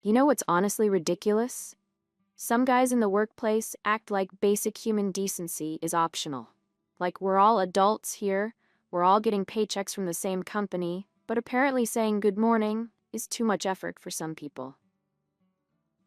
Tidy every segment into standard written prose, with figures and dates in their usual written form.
You know what's honestly ridiculous? Some guys in the workplace act like basic human decency is optional. Like we're all adults here, we're all getting paychecks from the same company, but apparently saying good morning is too much effort for some people.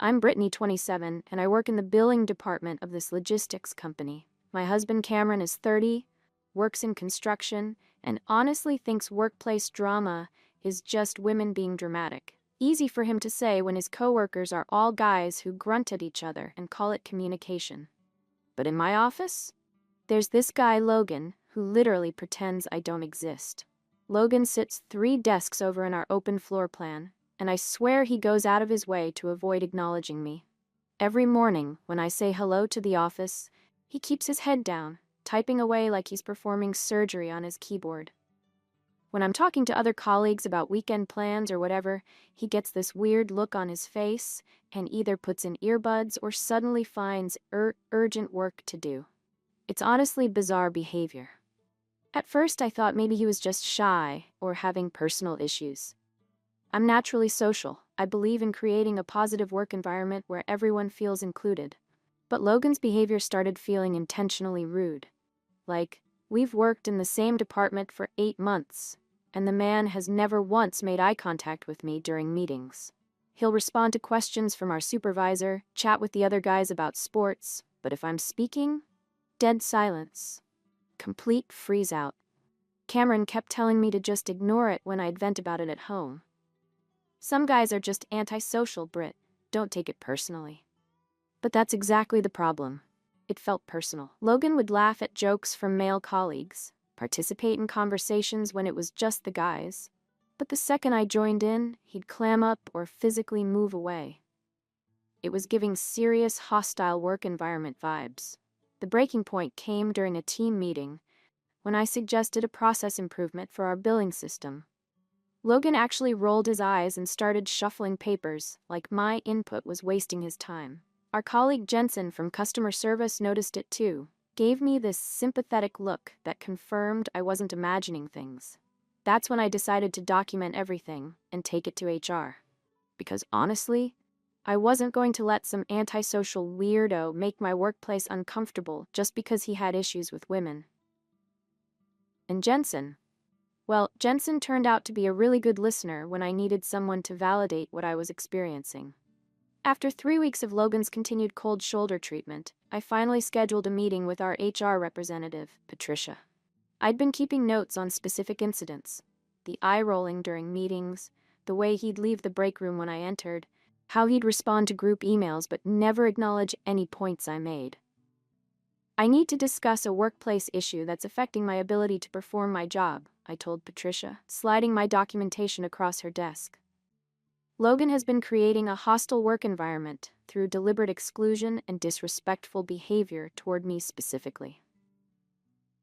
I'm Brittany, 27, and I work in the billing department of this logistics company. My husband Cameron is 30, works in construction, and honestly thinks workplace drama is just women being dramatic. Easy for him to say when his coworkers are all guys who grunt at each other and call it communication. But in my office, there's this guy Logan who literally pretends I don't exist. Logan sits 3 desks over in our open floor plan, and I swear he goes out of his way to avoid acknowledging me. Every morning, when I say hello to the office, he keeps his head down, typing away like he's performing surgery on his keyboard. When I'm talking to other colleagues about weekend plans or whatever, he gets this weird look on his face and either puts in earbuds or suddenly finds urgent work to do. It's honestly bizarre behavior. At first, I thought maybe he was just shy or having personal issues. I'm naturally social. I believe in creating a positive work environment where everyone feels included. But Logan's behavior started feeling intentionally rude. Like, we've worked in the same department for 8 months, and the man has never once made eye contact with me during meetings. He'll respond to questions from our supervisor, chat with the other guys about sports, but if I'm speaking, dead silence. Complete freeze out. Cameron kept telling me to just ignore it when I'd vent about it at home. Some guys are just antisocial, Brit. Don't take it personally. But that's exactly the problem. It felt personal. Logan would laugh at jokes from male colleagues, participate in conversations when it was just the guys. But the second I joined in, he'd clam up or physically move away. It was giving serious hostile work environment vibes. The breaking point came during a team meeting when I suggested a process improvement for our billing system. Logan actually rolled his eyes and started shuffling papers, like my input was wasting his time. Our colleague Jensen from customer service noticed it too, gave me this sympathetic look that confirmed I wasn't imagining things. That's when I decided to document everything and take it to HR. Because honestly, I wasn't going to let some antisocial weirdo make my workplace uncomfortable just because he had issues with women. And Jensen turned out to be a really good listener when I needed someone to validate what I was experiencing. After 3 weeks of Logan's continued cold shoulder treatment, I finally scheduled a meeting with our HR representative, Patricia. I'd been keeping notes on specific incidents, the eye-rolling during meetings, the way he'd leave the break room when I entered, how he'd respond to group emails but never acknowledge any points I made. I need to discuss a workplace issue that's affecting my ability to perform my job, I told Patricia, sliding my documentation across her desk. Logan has been creating a hostile work environment through deliberate exclusion and disrespectful behavior toward me specifically.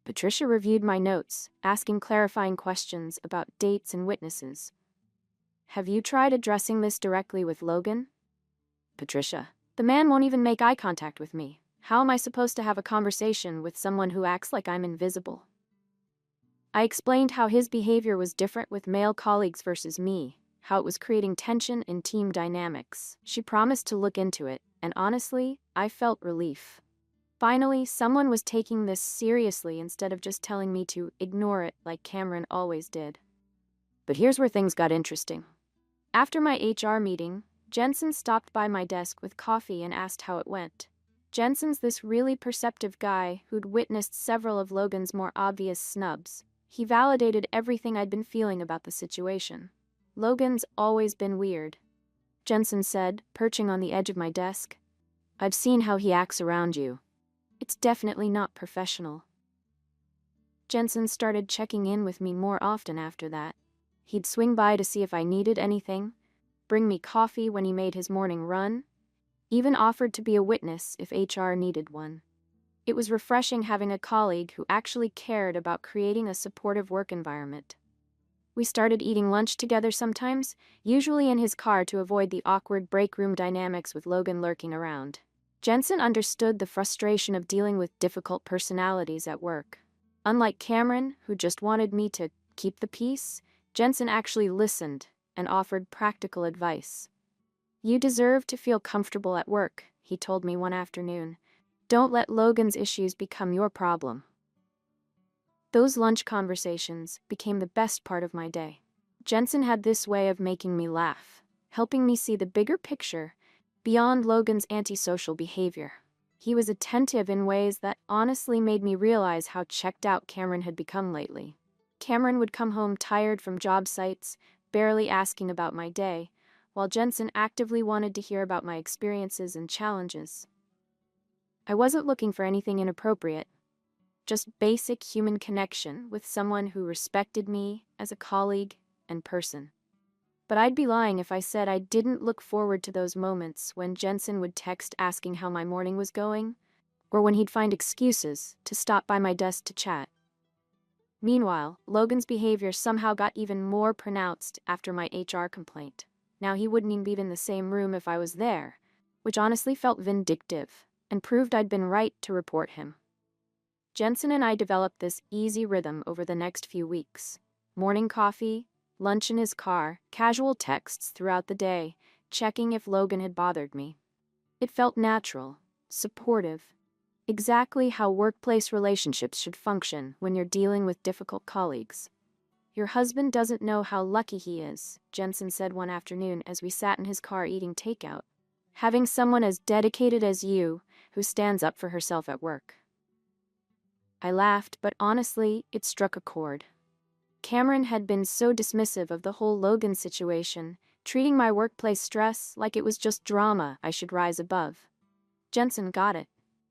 Patricia reviewed my notes, asking clarifying questions about dates and witnesses. Have you tried addressing this directly with Logan? Patricia, the man won't even make eye contact with me. How am I supposed to have a conversation with someone who acts like I'm invisible? I explained how his behavior was different with male colleagues versus me, how it was creating tension in team dynamics. She promised to look into it, and honestly, I felt relief. Finally, someone was taking this seriously instead of just telling me to ignore it like Cameron always did. But here's where things got interesting. After my HR meeting, Jensen stopped by my desk with coffee and asked how it went. Jensen's this really perceptive guy who'd witnessed several of Logan's more obvious snubs. He validated everything I'd been feeling about the situation. Logan's always been weird, Jensen said, perching on the edge of my desk. I've seen how he acts around you. It's definitely not professional. Jensen started checking in with me more often after that. He'd swing by to see if I needed anything, bring me coffee when he made his morning run, even offered to be a witness if HR needed one. It was refreshing having a colleague who actually cared about creating a supportive work environment. We started eating lunch together sometimes, usually in his car to avoid the awkward break room dynamics with Logan lurking around. Jensen understood the frustration of dealing with difficult personalities at work. Unlike Cameron, who just wanted me to keep the peace, Jensen actually listened and offered practical advice. "You deserve to feel comfortable at work," he told me one afternoon. "Don't let Logan's issues become your problem." Those lunch conversations became the best part of my day. Jensen had this way of making me laugh, helping me see the bigger picture beyond Logan's antisocial behavior. He was attentive in ways that honestly made me realize how checked out Cameron had become lately. Cameron would come home tired from job sites, barely asking about my day, while Jensen actively wanted to hear about my experiences and challenges. I wasn't looking for anything inappropriate, just basic human connection with someone who respected me as a colleague and person. But I'd be lying if I said I didn't look forward to those moments when Jensen would text asking how my morning was going, or when he'd find excuses to stop by my desk to chat. Meanwhile, Logan's behavior somehow got even more pronounced after my HR complaint. Now he wouldn't even be in the same room if I was there, which honestly felt vindictive and proved I'd been right to report him. Jensen and I developed this easy rhythm over the next few weeks. Morning coffee, lunch in his car, casual texts throughout the day, checking if Logan had bothered me. It felt natural, supportive, exactly how workplace relationships should function when you're dealing with difficult colleagues. "Your husband doesn't know how lucky he is," Jensen said one afternoon as we sat in his car eating takeout. "Having someone as dedicated as you, who stands up for herself at work." I laughed, but honestly, it struck a chord. Cameron had been so dismissive of the whole Logan situation, treating my workplace stress like it was just drama I should rise above. Jensen got it.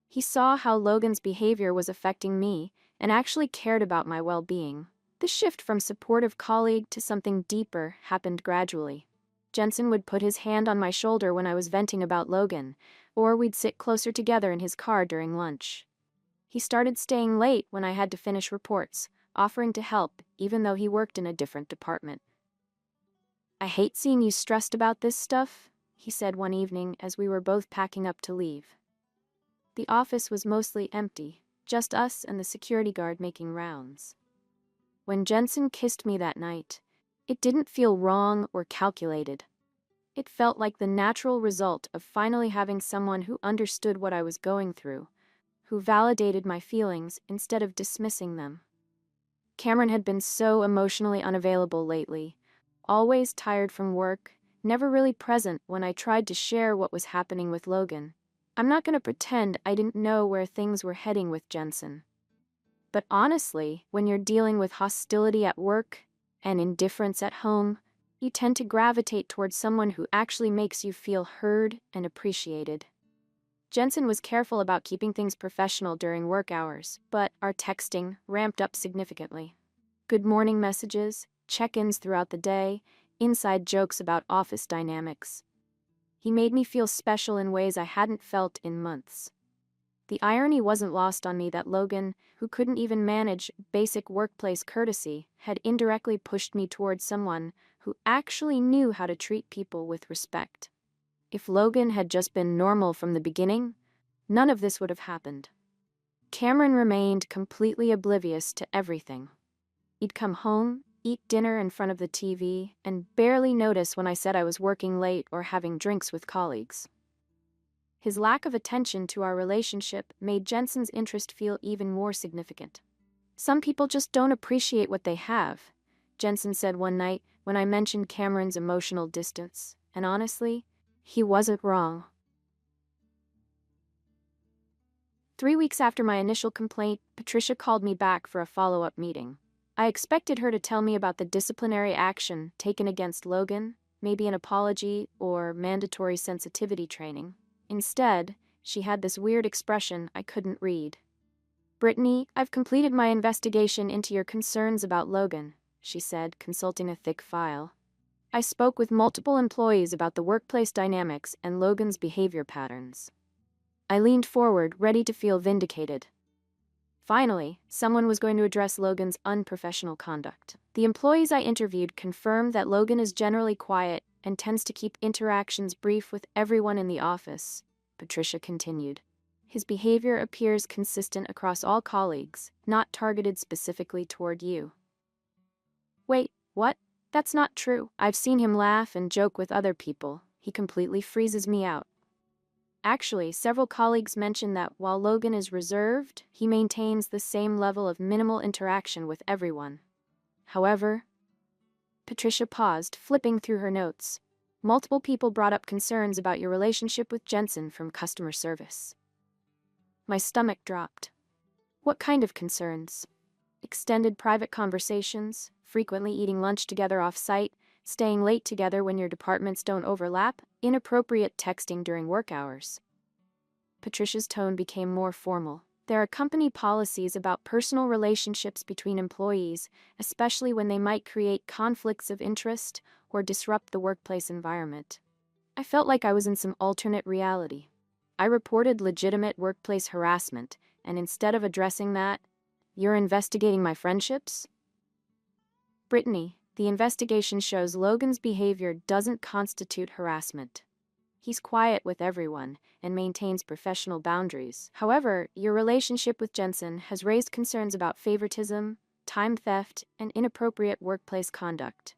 He saw how Logan's behavior was affecting me and actually cared about my well-being. The shift from supportive colleague to something deeper happened gradually. Jensen would put his hand on my shoulder when I was venting about Logan, or we'd sit closer together in his car during lunch. He started staying late when I had to finish reports, offering to help even though he worked in a different department. "I hate seeing you stressed about this stuff," he said one evening as we were both packing up to leave. The office was mostly empty, just us and the security guard making rounds. When Jensen kissed me that night, it didn't feel wrong or calculated. It felt like the natural result of finally having someone who understood what I was going through, who validated my feelings instead of dismissing them. Cameron had been so emotionally unavailable lately, always tired from work, never really present when I tried to share what was happening with Logan. I'm not going to pretend I didn't know where things were heading with Jensen. But honestly, when you're dealing with hostility at work and indifference at home, you tend to gravitate towards someone who actually makes you feel heard and appreciated. Jensen was careful about keeping things professional during work hours, but our texting ramped up significantly. Good morning messages, check-ins throughout the day, inside jokes about office dynamics. He made me feel special in ways I hadn't felt in months. The irony wasn't lost on me that Logan, who couldn't even manage basic workplace courtesy, had indirectly pushed me towards someone who actually knew how to treat people with respect. If Logan had just been normal from the beginning, none of this would have happened. Cameron remained completely oblivious to everything. He'd come home, eat dinner in front of the TV, and barely notice when I said I was working late or having drinks with colleagues. His lack of attention to our relationship made Jensen's interest feel even more significant. "Some people just don't appreciate what they have," Jensen said one night when I mentioned Cameron's emotional distance, and honestly, he wasn't wrong. 3 weeks after my initial complaint, Patricia called me back for a follow-up meeting. I expected her to tell me about the disciplinary action taken against Logan, maybe an apology or mandatory sensitivity training. Instead, she had this weird expression I couldn't read. "Brittany, I've completed my investigation into your concerns about Logan," she said, consulting a thick file. "I spoke with multiple employees about the workplace dynamics and Logan's behavior patterns." I leaned forward, ready to feel vindicated. Finally, someone was going to address Logan's unprofessional conduct. "The employees I interviewed confirmed that Logan is generally quiet and tends to keep interactions brief with everyone in the office," Patricia continued. "His behavior appears consistent across all colleagues, not targeted specifically toward you." "Wait, what? That's not true. I've seen him laugh and joke with other people," He completely freezes me out. Actually, several colleagues mention that while Logan is reserved, he maintains the same level of minimal interaction with everyone. However, Patricia paused, flipping through her notes. Multiple people brought up concerns about your relationship with Jensen from customer service. My stomach dropped. What kind of concerns? Extended private conversations, frequently eating lunch together off-site, staying late together when your departments don't overlap, inappropriate texting during work hours. Patricia's tone became more formal. There are company policies about personal relationships between employees, especially when they might create conflicts of interest or disrupt the workplace environment. I felt like I was in some alternate reality. I reported legitimate workplace harassment, and instead of addressing that, you're investigating my friendships? Brittany, the investigation shows Logan's behavior doesn't constitute harassment. He's quiet with everyone and maintains professional boundaries. However, your relationship with Jensen has raised concerns about favoritism, time theft, and inappropriate workplace conduct.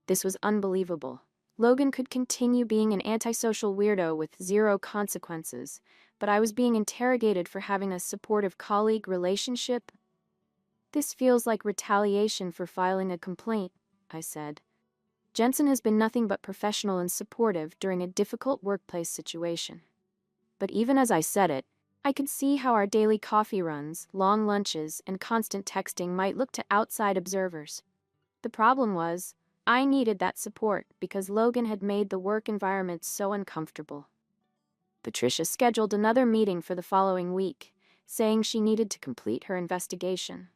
This was unbelievable. Logan could continue being an antisocial weirdo with zero consequences, but I was being interrogated for having a supportive colleague relationship. This feels like retaliation for filing a complaint, I said. Jensen has been nothing but professional and supportive during a difficult workplace situation. But even as I said it, I could see how our daily coffee runs, long lunches, and constant texting might look to outside observers. The problem was, I needed that support because Logan had made the work environment so uncomfortable. Patricia scheduled another meeting for the following week, saying she needed to complete her investigation.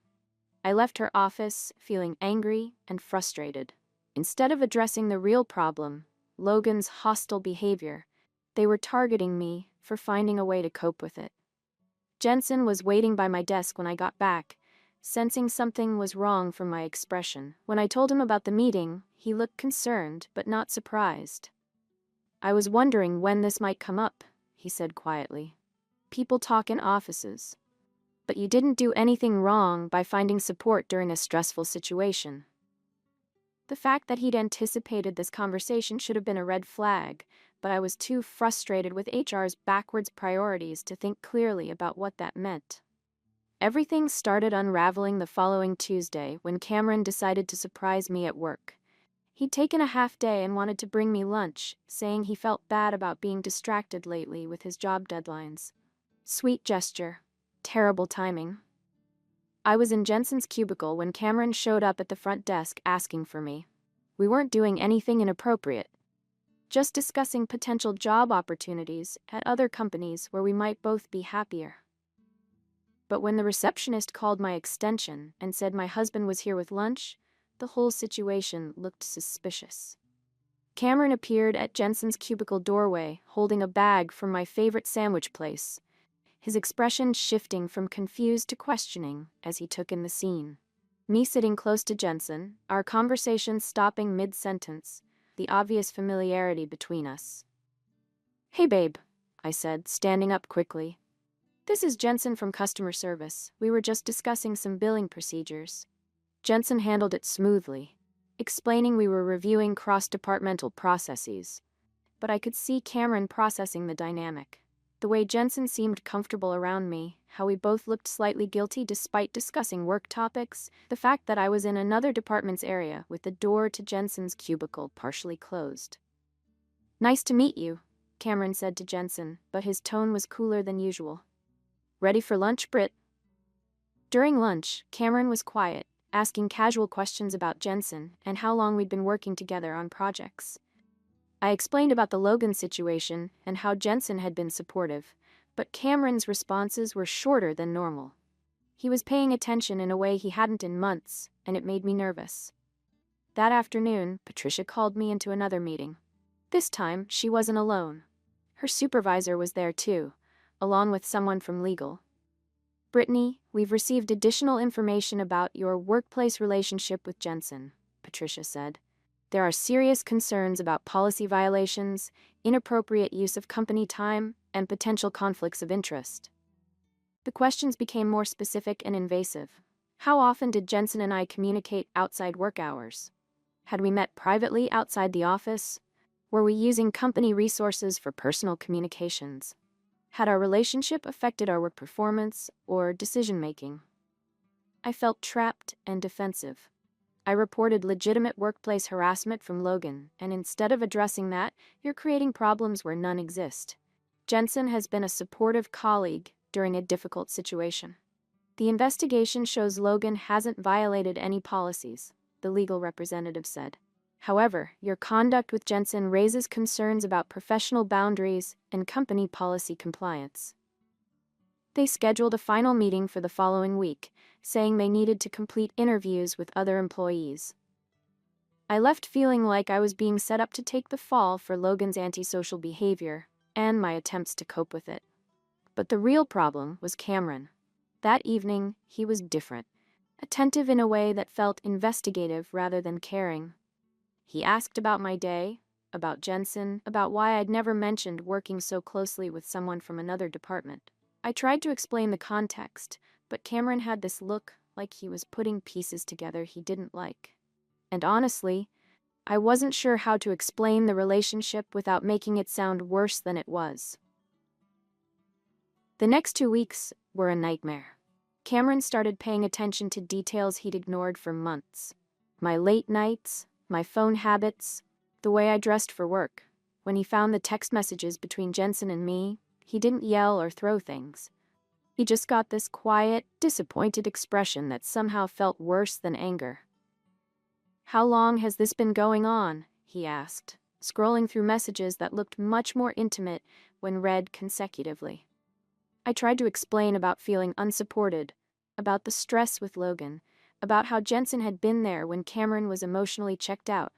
I left her office feeling angry and frustrated. Instead of addressing the real problem, Logan's hostile behavior, they were targeting me for finding a way to cope with it. Jensen was waiting by my desk when I got back, sensing something was wrong from my expression. When I told him about the meeting, he looked concerned but not surprised. I was wondering when this might come up, he said quietly. People talk in offices. But you didn't do anything wrong by finding support during a stressful situation. The fact that he'd anticipated this conversation should have been a red flag, but I was too frustrated with HR's backwards priorities to think clearly about what that meant. Everything started unraveling the following Tuesday when Cameron decided to surprise me at work. He'd taken a half day and wanted to bring me lunch, saying he felt bad about being distracted lately with his job deadlines. Sweet gesture. Terrible timing. I was in Jensen's cubicle when Cameron showed up at the front desk asking for me. We weren't doing anything inappropriate, just discussing potential job opportunities at other companies where we might both be happier. But when the receptionist called my extension and said my husband was here with lunch, the whole situation looked suspicious. Cameron appeared at Jensen's cubicle doorway holding a bag from my favorite sandwich place, his expression shifting from confused to questioning as he took in the scene. Me sitting close to Jensen, our conversation stopping mid-sentence, the obvious familiarity between us. "Hey babe," I said, standing up quickly. "This is Jensen from customer service. We were just discussing some billing procedures." Jensen handled it smoothly, explaining we were reviewing cross-departmental processes. But I could see Cameron processing the dynamic. The way Jensen seemed comfortable around me, how we both looked slightly guilty despite discussing work topics, the fact that I was in another department's area with the door to Jensen's cubicle partially closed. "Nice to meet you," Cameron said to Jensen, but his tone was cooler than usual. "Ready for lunch, Britt?" During lunch, Cameron was quiet, asking casual questions about Jensen and how long we'd been working together on projects. I explained about the Logan situation and how Jensen had been supportive, but Cameron's responses were shorter than normal. He was paying attention in a way he hadn't in months, and it made me nervous. That afternoon, Patricia called me into another meeting. This time, she wasn't alone. Her supervisor was there too, along with someone from legal. "Brittany, we've received additional information about your workplace relationship with Jensen," Patricia said. "There are serious concerns about policy violations, inappropriate use of company time, and potential conflicts of interest." The questions became more specific and invasive. How often did Jensen and I communicate outside work hours? Had we met privately outside the office? Were we using company resources for personal communications? Had our relationship affected our work performance or decision-making? I felt trapped and defensive. I reported legitimate workplace harassment from Logan, and instead of addressing that, you're creating problems where none exist. Jensen has been a supportive colleague during a difficult situation. The investigation shows Logan hasn't violated any policies, the legal representative said. However, your conduct with Jensen raises concerns about professional boundaries and company policy compliance. They scheduled a final meeting for the following week, saying they needed to complete interviews with other employees. I left feeling like I was being set up to take the fall for Logan's antisocial behavior and my attempts to cope with it. But the real problem was Cameron. That evening, he was different, attentive in a way that felt investigative rather than caring. He asked about my day, about Jensen, about why I'd never mentioned working so closely with someone from another department. I tried to explain the context, but Cameron had this look like he was putting pieces together he didn't like. And honestly, I wasn't sure how to explain the relationship without making it sound worse than it was. The next 2 weeks were a nightmare. Cameron started paying attention to details he'd ignored for months. My late nights, my phone habits, the way I dressed for work. When he found the text messages between Jensen and me, he didn't yell or throw things. He just got this quiet, disappointed expression that somehow felt worse than anger. "How long has this been going on?" he asked, scrolling through messages that looked much more intimate when read consecutively. I tried to explain about feeling unsupported, about the stress with Logan, about how Jensen had been there when Cameron was emotionally checked out.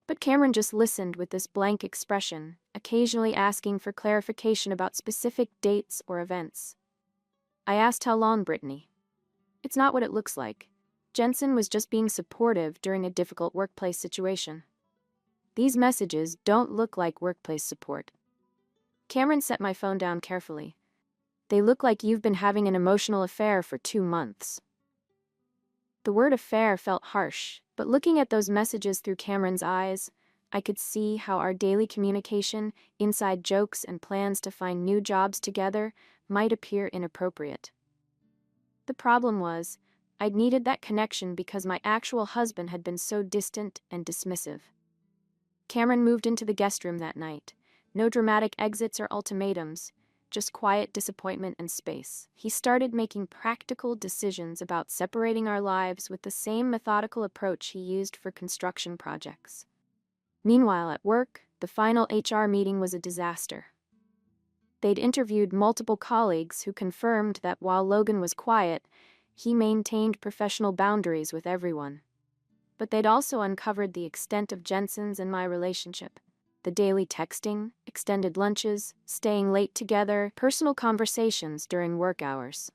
But Cameron just listened with this blank expression, occasionally asking for clarification about specific dates or events. I asked how long, Brittany. It's not what it looks like. Jensen was just being supportive during a difficult workplace situation. These messages don't look like workplace support. Cameron set my phone down carefully. They look like you've been having an emotional affair for 2 months. The word affair felt harsh, but looking at those messages through Cameron's eyes, I could see how our daily communication, inside jokes, and plans to find new jobs together might appear inappropriate. The problem was, I'd needed that connection because my actual husband had been so distant and dismissive. Cameron moved into the guest room that night. No dramatic exits or ultimatums, just quiet disappointment and space. He started making practical decisions about separating our lives with the same methodical approach he used for construction projects. Meanwhile, at work, the final HR meeting was a disaster. They'd interviewed multiple colleagues who confirmed that while Logan was quiet, he maintained professional boundaries with everyone. But they'd also uncovered the extent of Jensen's and my relationship. The daily texting, extended lunches, staying late together, personal conversations during work hours.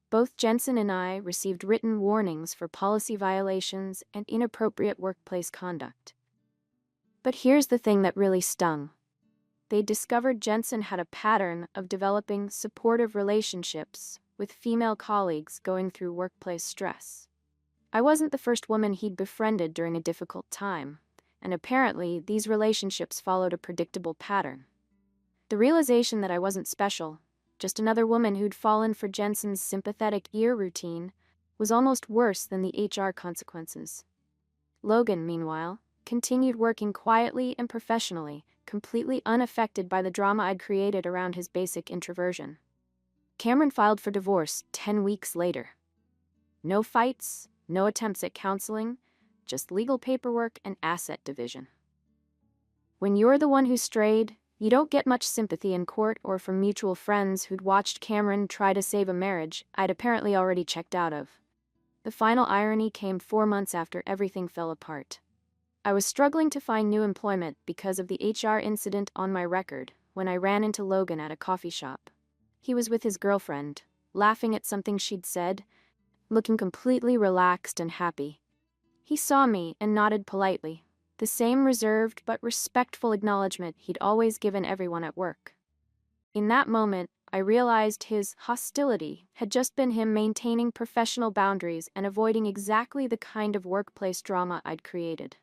Both Jensen and I received written warnings for policy violations and inappropriate workplace conduct. But here's the thing that really stung. They discovered Jensen had a pattern of developing supportive relationships with female colleagues going through workplace stress. I wasn't the first woman he'd befriended during a difficult time, and apparently these relationships followed a predictable pattern. The realization that I wasn't special, just another woman who'd fallen for Jensen's sympathetic ear routine, was almost worse than the HR consequences. Logan, meanwhile, continued working quietly and professionally, completely unaffected by the drama I'd created around his basic introversion. Cameron filed for divorce 10 weeks later. No fights, no attempts at counseling, just legal paperwork and asset division. When you're the one who strayed, you don't get much sympathy in court or from mutual friends who'd watched Cameron try to save a marriage I'd apparently already checked out of. The final irony came 4 months after everything fell apart. I was struggling to find new employment because of the HR incident on my record when I ran into Logan at a coffee shop. He was with his girlfriend, laughing at something she'd said, looking completely relaxed and happy. He saw me and nodded politely, the same reserved but respectful acknowledgement he'd always given everyone at work. In that moment, I realized his hostility had just been him maintaining professional boundaries and avoiding exactly the kind of workplace drama I'd created.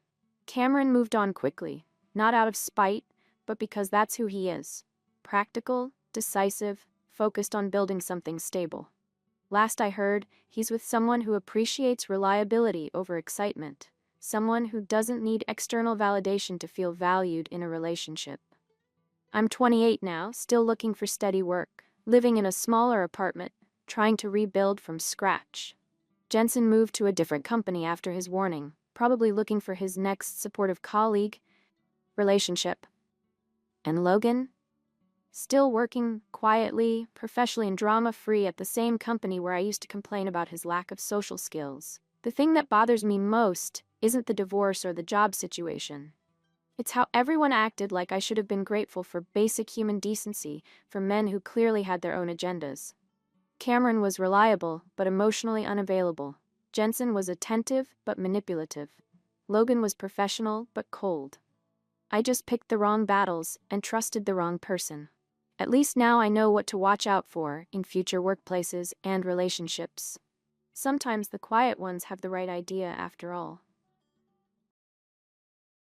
Cameron moved on quickly, Not out of spite, but because that's who he is. Practical, decisive, focused on building something stable. Last I heard, he's with someone who appreciates reliability over excitement. Someone who doesn't need external validation to feel valued in a relationship. I'm 28 now, still looking for steady work, living in a smaller apartment, trying to rebuild from scratch. Jensen moved to a different company after his warning, probably looking for his next supportive colleague, relationship. And Logan? Still working quietly, professionally, and drama-free at the same company where I used to complain about his lack of social skills. The thing that bothers me most isn't the divorce or the job situation. It's how everyone acted like I should have been grateful for basic human decency for men who clearly had their own agendas. Cameron was reliable, but emotionally unavailable. Jensen was attentive, but manipulative. Logan was professional, but cold. I just picked the wrong battles and trusted the wrong person. At least now I know what to watch out for in future workplaces and relationships. Sometimes the quiet ones have the right idea after all.